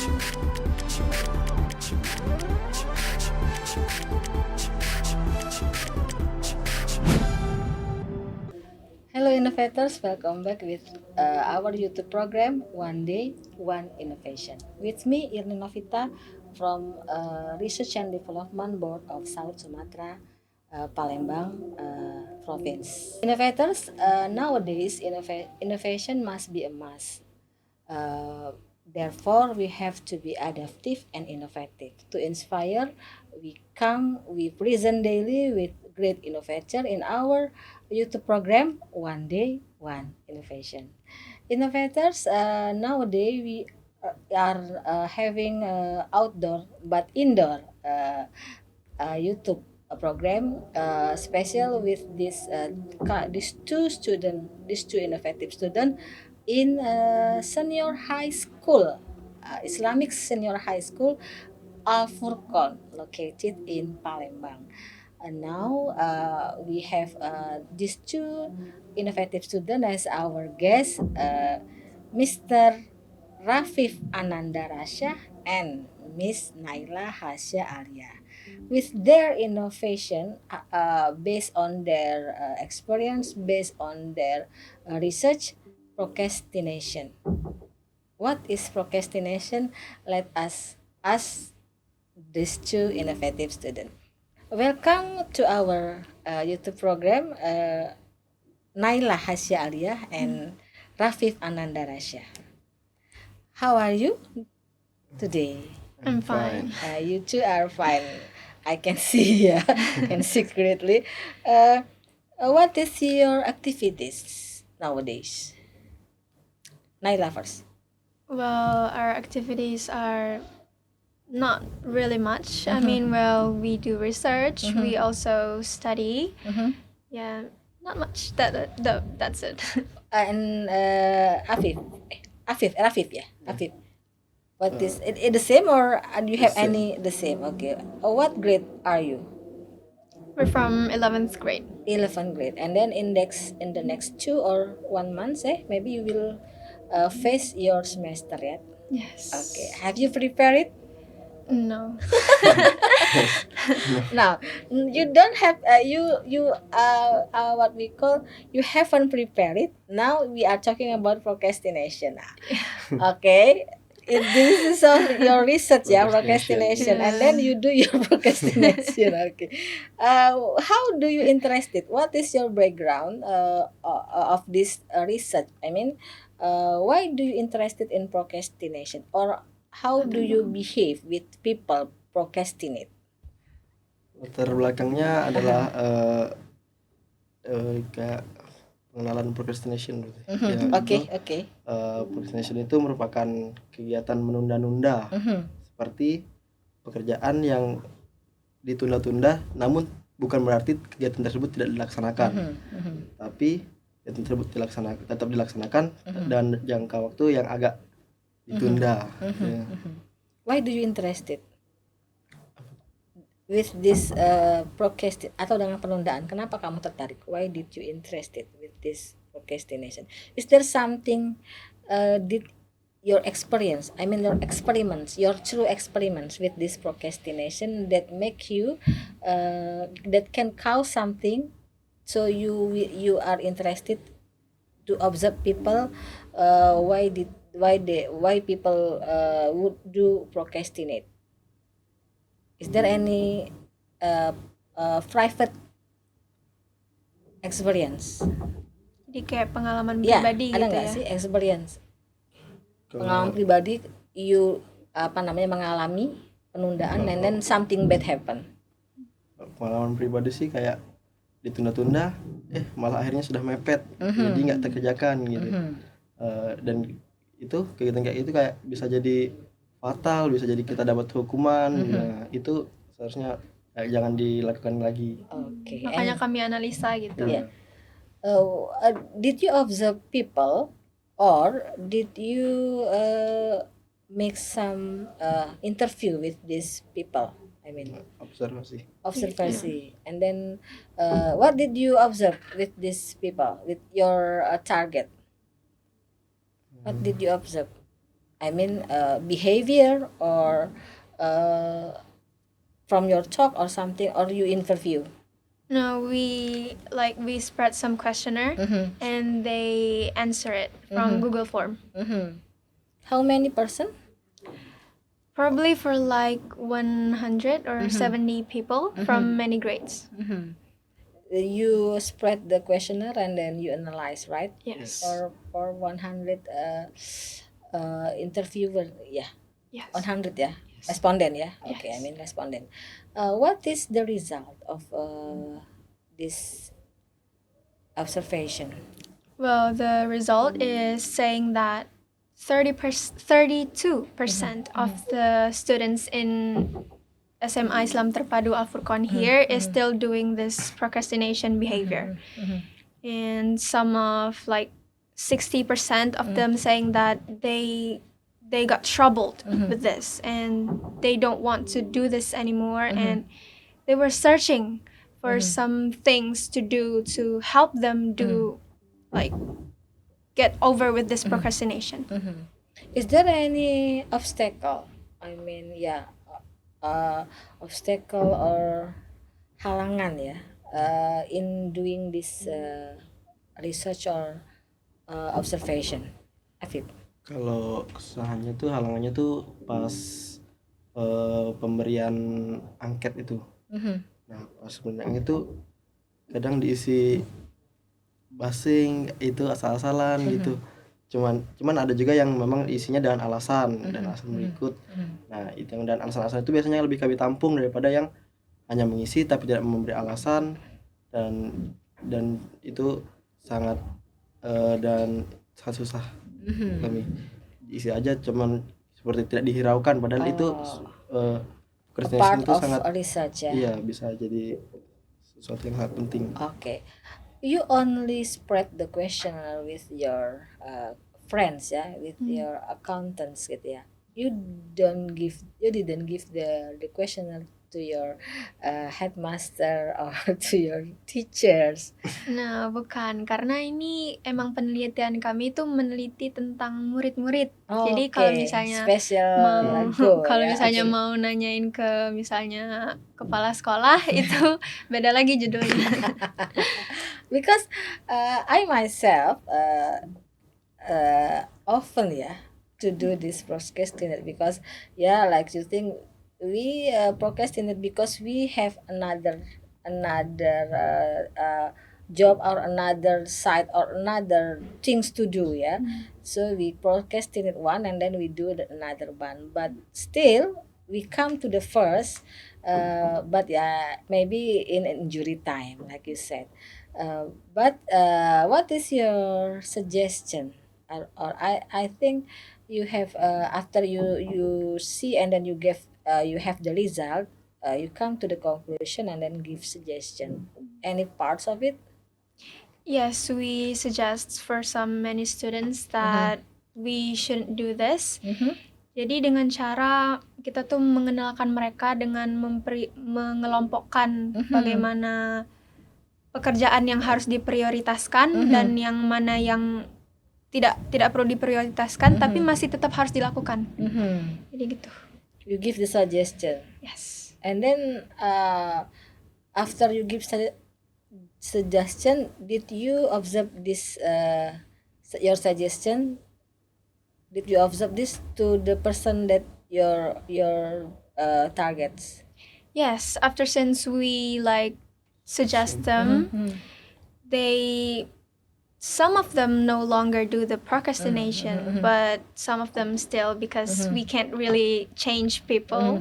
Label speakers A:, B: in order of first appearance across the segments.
A: Hello innovators, welcome back with our YouTube program One Day One Innovation. With me Irni Novita from Research and Development Board of South Sumatra, Palembang Province. Innovators, nowadays innovation must be a must. Uh, Therefore, we have to be adaptive and innovative. To inspire, we present daily with great innovator in our YouTube program One Day One Innovation. Innovators, nowadays we are having outdoor but indoor YouTube program special with these two innovative student in senior high school, Islamic senior high school Al Furqon located in Palembang. And now we have these two innovative students as our guests, Mr. Rafif Ananda Rasya and Miss Naila Hasya Alia. With their innovation, based on their experience, based on their research, procrastination. What is procrastination? Let us ask these two innovative students. Welcome to our YouTube program, Naila Hasya Alia and Rafif Ananda Rasya. How are you today?
B: I'm fine.
A: You two are fine. I can see, yeah, can see greatly. What is your activities nowadays? Naila first.
B: Well, our activities are not really much. I mean, well, we do research. We also study. Yeah, not much. That's it.
A: And Afif, Rafif, yeah, Afif. What is it the same or do you have
C: The same.
A: any the same? Okay. What grade are you?
B: We're from 11th grade.
A: 11th grade, and then in the next 2 or 1 month, maybe you will face your semester yet.
B: Yes.
A: Okay, have you prepared it?
B: No.
A: Now you don't have what we call, you haven't prepared it. Now we are talking about procrastination. Okay, this is on your research, yeah, procrastination, and then you do your procrastination. Okay, how do you interested? What is your background of this research? I mean, why do you interested in procrastination, or how do you behave with people procrastinate?
C: Latar belakangnya adalah kayak pengenalan procrastination gitu. Ya,
A: Oke,
C: itu,
A: oke.
C: procrastination itu merupakan kegiatan menunda-nunda seperti pekerjaan yang ditunda-tunda, namun bukan berarti kegiatan tersebut tidak dilaksanakan, tapi kegiatan tersebut tetap dilaksanakan dan jangka waktu yang agak ditunda. Ya.
A: Why do you interested with this procrastination atau dengan penundaan? Kenapa kamu tertarik? Why did you interested with this procrastination? Is there something did your experience, I mean your experiments, your true experiments with this procrastination that make you that can cause something, so you are interested to observe people, why people would do procrastinate? Is there any private experience?
B: Jadi kayak pengalaman
A: Ya,
B: pribadi
A: ada
B: gitu
A: nggak
B: ya.
A: sih experience
C: Kalau
A: pengalaman pribadi you mengalami penundaan and then something bad happen?
C: pengalaman pribadi sih kayak ditunda-tunda, malah akhirnya sudah mepet, jadi nggak terkerjakan gitu. Dan itu kegiatan kayak itu kayak bisa jadi fatal, bisa jadi kita dapat hukuman. Nah, itu seharusnya jangan dilakukan lagi.
A: Okay.
B: Makanya kami analisa gitu.
A: Yeah. Did you observe people, or did you make some interview with these people? I mean,
C: Observasi.
A: and then what did you observe with these people, with your target? What did you observe? I mean, behavior or uh, from your talk or something, or you interview?
B: No, we spread some questionnaire and they answer it from Google Form.
A: How many person?
B: Probably for like 100 or 70 people from many grades.
A: You spread the questionnaire and then you analyze, right?
B: Yes.
A: For 100 interviewer, yeah.
B: Yes.
A: 100 ya, respondent ya. Okay, I
B: Yes.
A: mean respondent. What is the result of this observation?
B: Well, the result is saying that 32% of the students in SMA Islam Terpadu Al Furqan here is still doing this procrastination behavior. And some of like 60% of them saying that they got troubled with this and they don't want to do this anymore, and they were searching for some things to do to help them do like get over with this procrastination.
A: Is there any obstacle? I mean, yeah, obstacle or halangan ya in doing this research or observation, Afif?
C: Kalau kesusahannya tuh halangannya tuh pas pemberian angket itu. Nah, pas pemberian angket itu kadang diisi basing itu asal-asalan gitu. Cuman ada juga yang memang isinya dengan alasan dan alasan berikut. Nah, itu yang dan alasan-alasan itu biasanya lebih kami tampung daripada yang hanya mengisi tapi tidak memberi alasan, dan itu sangat dan sangat susah kami isi aja, cuman seperti tidak dihiraukan, padahal itu
A: Part
C: itu
A: of
C: sangat
A: research ya.
C: iya bisa jadi sesuatu yang sangat penting.
A: Okay, you only spread the questionnaire with your friends ya, with your accountants gitu ya. You didn't give the questionnaire to your headmaster or to your teachers.
B: Nah, bukan, karena ini emang penelitian kami itu meneliti tentang murid-murid. Jadi kalau misalnya
A: special
B: mau
A: goal
B: kalau
A: ya.
B: misalnya mau nanyain ke misalnya kepala sekolah itu beda lagi judulnya.
A: Because I myself often to do this procrastinate, because like you think we procrastinate because we have another job or another side or another things to do so we procrastinate one and then we do another one, but still we come to the first, but maybe in injury time like you said. But what is your suggestion? Or I think you have after you see and then you have the result, you come to the conclusion and then give suggestion. Any parts of it?
B: Yes, we suggest for many students that we shouldn't do this. Jadi dengan cara kita tuh mengenalkan mereka dengan mengelompokkan bagaimana pekerjaan yang harus diprioritaskan dan yang mana yang tidak perlu diprioritaskan tapi masih tetap harus dilakukan. Jadi gitu.
A: You give the suggestion.
B: Yes.
A: And then after you give suggestion, did you observe this your suggestion? Did you observe this to the person that your targets?
B: Yes, after since we like suggest them, some of them no longer do the procrastination, but some of them still, because we can't really change people.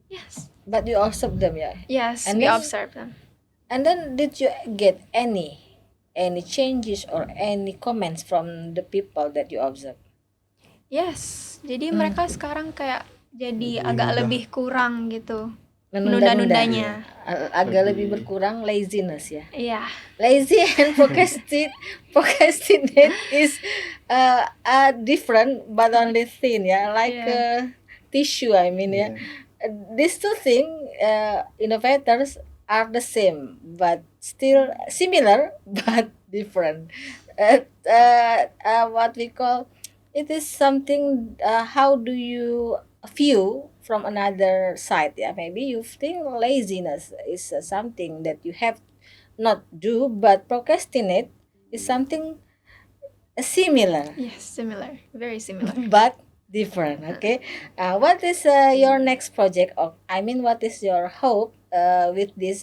B: Yes.
A: But you observe them, yeah?
B: Yes,
A: And
B: we
A: then-
B: observe them.
A: And then did you get any changes or any comments from the people that you observe?
B: Yes, jadi mereka sekarang kayak jadi
C: Lebih
B: agak
C: mudah.
B: lebih kurang gitu.
A: Menunda-nunda.
B: Menunda-nundanya.
A: Agak lebih berkurang laziness ya.
B: Iya.
A: Lazy and procrastinate is different but only thin like tissue, I mean
C: Yeah.
A: These two things, innovators are the same but still similar but different. What we call it is something. How do you view from another side? Yeah, maybe you think laziness is something that you have not do, but procrastinate is something similar
B: Yes, similar, very similar.
A: but different. Okay, what is your next project? Of, I mean, what is your hope with these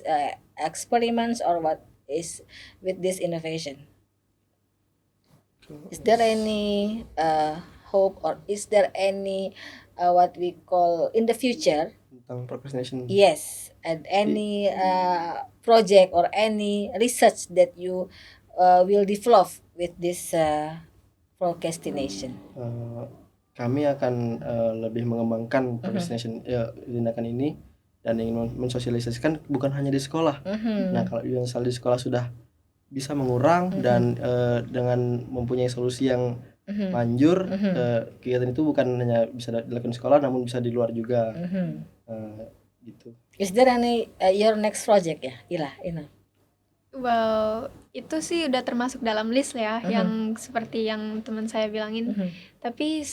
A: experiments, or what is with this innovation? Is there any hope, or is there any what we call in the future?
C: tentang procrastination.
A: Yes, and any project or any research that you will develop with this procrastination.
C: Kami akan lebih mengembangkan procrastination tindakan ini dan ingin mensosialisasikan bukan hanya di sekolah. Nah, kalau yang di sekolah sudah bisa mengurangi dan dengan mempunyai solusi yang manjur, kegiatan itu bukan hanya bisa dilakukan di sekolah namun bisa di luar juga. Gitu.
A: Is there any your next project ya? Ina.
B: Well, itu sih udah termasuk dalam list ya, yang seperti yang teman saya bilangin. Tapi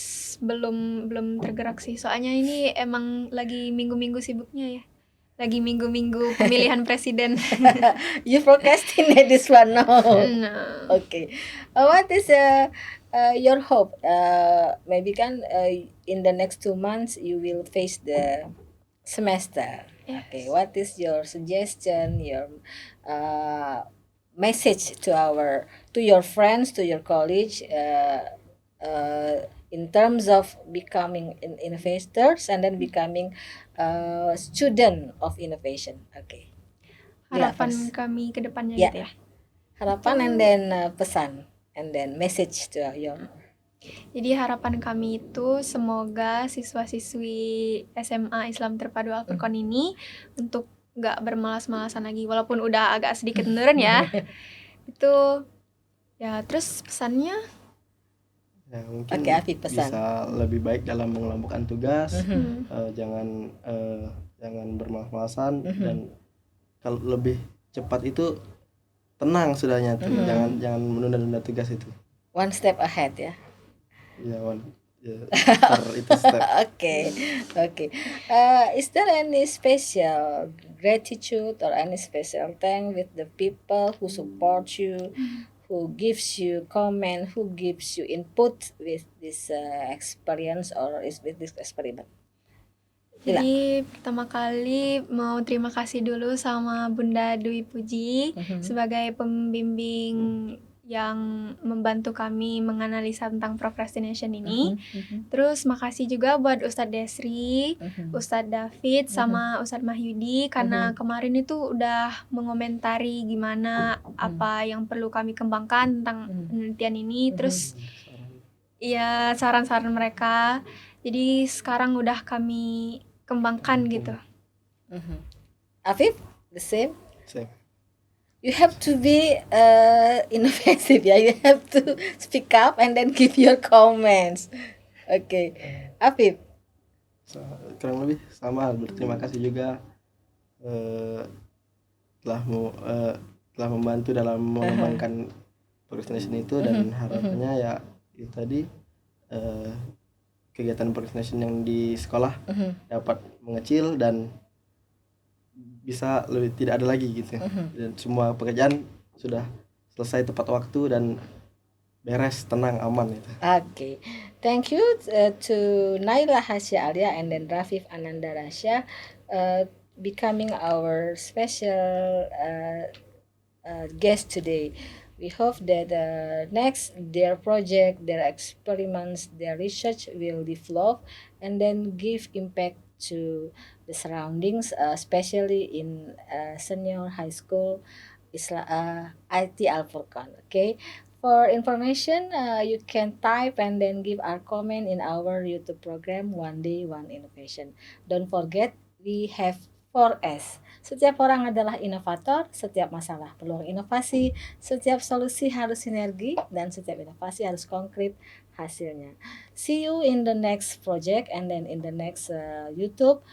B: belum tergerak sih. Soalnya ini emang lagi minggu-minggu sibuknya ya. Lagi minggu-minggu pemilihan presiden.
A: You procrastinate this one now.
B: No.
A: Okay. What is your hope? Maybe kan in the next 2 months you will face the semester.
B: Yes.
A: Okay. What is your suggestion? Your message to your friends, to your college, in terms of becoming innovators and then becoming student of innovation. Okay.
B: Harapan
A: first.
B: kami ke depannya
A: Ya.
B: gitu ya.
A: Harapan and then pesan and then message to your.
B: Jadi harapan kami itu semoga siswa-siswi SMA Islam Terpadu Alfurqon ini untuk nggak bermalas-malasan lagi, walaupun udah agak sedikit menurun ya. Itu ya, terus pesannya
C: Ya, mungkin
A: Oke, Afi, pesan.
C: bisa lebih baik dalam mengelompokkan tugas. Jangan bermalas-malasan dan kalau lebih cepat itu tenang sudahnya tuh. Jangan menunda-nunda tugas itu.
A: One step ahead ya.
C: Ya, itu step.
A: Okay. Is there any special gratitude or any special thank with the people who support you, who gives you comment, who gives you input with this experience or is with this experiment? Ila.
B: Jadi pertama kali mau terima kasih dulu sama Bunda Dwi Puji sebagai pembimbing yang membantu kami menganalisa tentang procrastination ini. Terus makasih juga buat Ustadz Desri, Ustadz David, sama Ustadz Mahyudi karena kemarin itu udah mengomentari gimana apa yang perlu kami kembangkan tentang penelitian ini. Terus ya saran-saran mereka. Jadi sekarang udah kami kembangkan gitu.
A: Afif, the same.
C: Same.
A: You have to be innovative ya. You have to speak up and then give your comments. Okay, Afif.
C: Kurang lebih sama, berterima kasih juga telah membantu dalam mengembangkan procrastination itu dan harapannya ya itu tadi kegiatan procrastination yang di sekolah dapat mengecil dan bisa lebih tidak ada lagi gitu. Dan semua pekerjaan sudah selesai tepat waktu dan beres, tenang, aman gitu.
A: Okay, thank you to Naila Hasya Alia and then Rafif Ananda Rasya becoming our special guest today. We hope that next their project, their experiments, their research will develop and then give impact to the surroundings, especially in senior high school IT Alfurqon. Okay, for information you can type and then give our comment in our YouTube program One Day One Innovation. Don't forget we have 4S. Setiap orang adalah inovator, setiap masalah peluang inovasi, setiap solusi harus sinergi, dan setiap inovasi harus konkret hasilnya. See you in the next project and then in the next YouTube.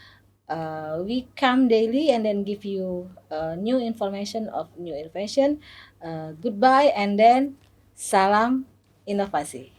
A: We come daily and then give you new information of new innovation. Goodbye and then salam inovasi.